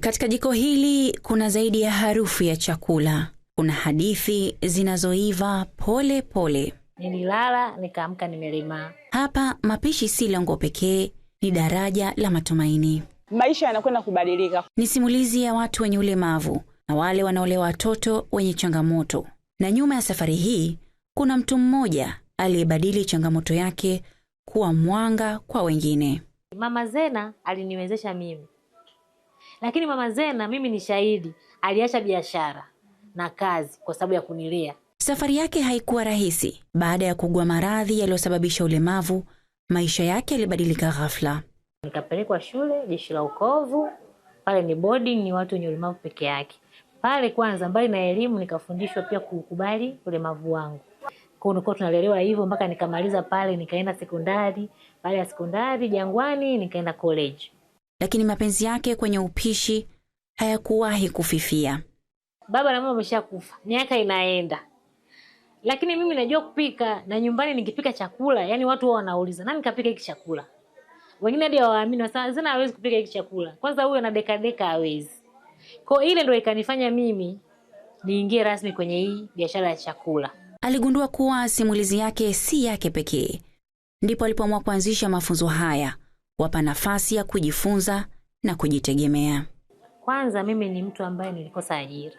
Katika jiko hili kuna zaidi ya harufu ya chakula. Kuna hadithi zinazoiva pole pole. Nililala, nikaamka nimelemaa. Hapa mapishi si lengo pekee, ni daraja la matumaini. Maisha yanakwenda kubadilika. Ni simulizi ya watu wenye ulemavu na wale wanaolea watoto wenye changamoto. Na nyuma ya safari hii, kuna mtu mmoja aliyebadili changamoto yake kuwa mwanga kwa wengine. Mama Zena aliniwezesha mimi. Lakini Mama Zena, mimi ni shahidi, aliacha biashara na kazi kwa sababu ya kunilea. Safari yake haikuwa rahisi. Baada ya kugua maradhi yaliyosababisha ulemavu, maisha yake yalibadilika ghafla. Nikapelekwa shule, Jeshi la Wokovu. Pale ni boarding, ni watu wenye ulemavu peke yake. Pale kwanza, mbali na elimu, nikafundishwa pia kukubali ulemavu wangu. Kwa hiyo tunalelewa hivyo mpaka nikamaliza pale, nikaenda sekondari. Baada ya sekondari Jangwani, nikaenda college. Lakini mapenzi yake kwenye upishi hayakuwahi kufifia. Baba na mama wameshakufa, miaka inaenda. Lakini mimi najua kupika, na nyumbani nikipika chakula, yani watu wao wanauliza, nani kapika hiki chakula? Wengine hadi hawaamini, wasema Zena hawezi kupika hiki chakula. Kwanza huyo na deka hawezi. Kwa ile ndio ikanifanya mimi niingie rasmi kwenye hii biashara ya chakula. Aligundua kuwa simulizi yake si yake pekee. Ndipo alipoamua kuanzisha mafunzo haya, wapa nafasi ya kujifunza na kujitegemea. Kwanza mimi ni mtu ambaye nilikosa ajira.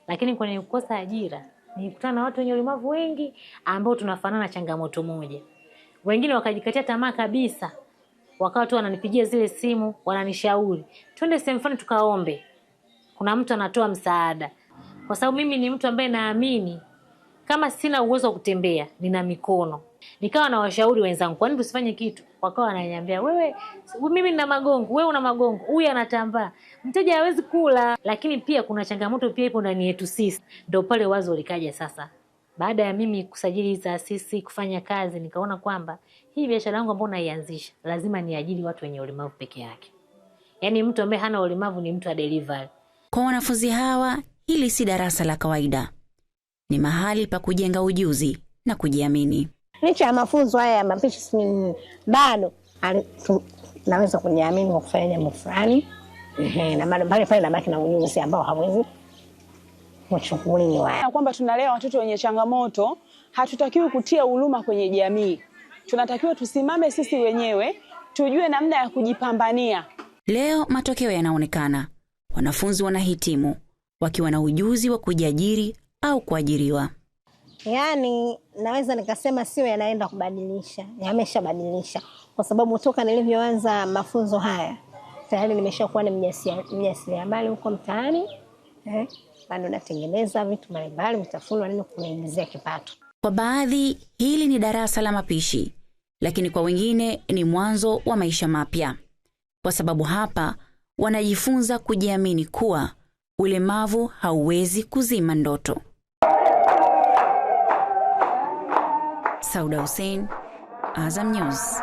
Lakini kwenye kukosa ajira, nilikutana na watu wenye ulemavu wengi ambao tunafanana changamoto moja. Wengine wakajikatia tamaa kabisa. Wakawa tu wananipigia zile simu, wananishauri, twende sehemu fulani tukaombe. Kuna mtu anatoa msaada. Kwa sababu mimi ni mtu ambaye naamini kama sina uwezo wa kutembea, nina mikono. Nikawa na washauri wenzangu, kwa nini tusifanye kitu? Wakawa wananiambia, wewe mimi nina magongo, wewe una magongo, huyu anatambaa, mteja hawezi kula. Lakini pia kuna changamoto pia ipo ndani yetu sisi. Ndio pale wazo likaja sasa. Baada ya mimi kusajili taasisi, kufanya kazi, nikaona kwamba hii biashara yangu ambayo naianzisha lazima niajiri watu wenye ulemavu peke yake. Yaani mtu ambaye hana ulemavu ni mtu wa delivery. Kwa wanafunzi hawa, hili si darasa la kawaida. Ni mahali pa kujenga ujuzi na kujiamini. Licha ya mafunzo haya ya mapishi bado naweza kujiamini kwa kufanya jambo fulani. Na pale pale nabaki na ujuzi ambao hawezi kuchukuliwa. Na kwamba tunalea watoto wenye changamoto, hatutakiwi kutia huruma kwenye jamii. Tunatakiwa tusimame sisi wenyewe, tujue namna ya kujipambania. Leo matokeo yanaonekana. Wanafunzi wanahitimu wakiwa na ujuzi wa kujiajiri au kuajiriwa. Yaani naweza nikasema sio yanaenda kubadilisha, yameshabadilisha. Kwa sababu toka nilivyoanza mafunzo haya, tayari nimeshakuwa ni mjasiriamali huko mtaani. Bado natengeneza vitu mbalimbali, vitafunwa nini kuniingizia kipato. Kwa baadhi hili ni darasa la mapishi, lakini kwa wengine ni mwanzo wa maisha mapya. Kwa sababu hapa wanajifunza kujiamini kuwa ulemavu hauwezi kuzima ndoto. Sauda Hussein, Azam News.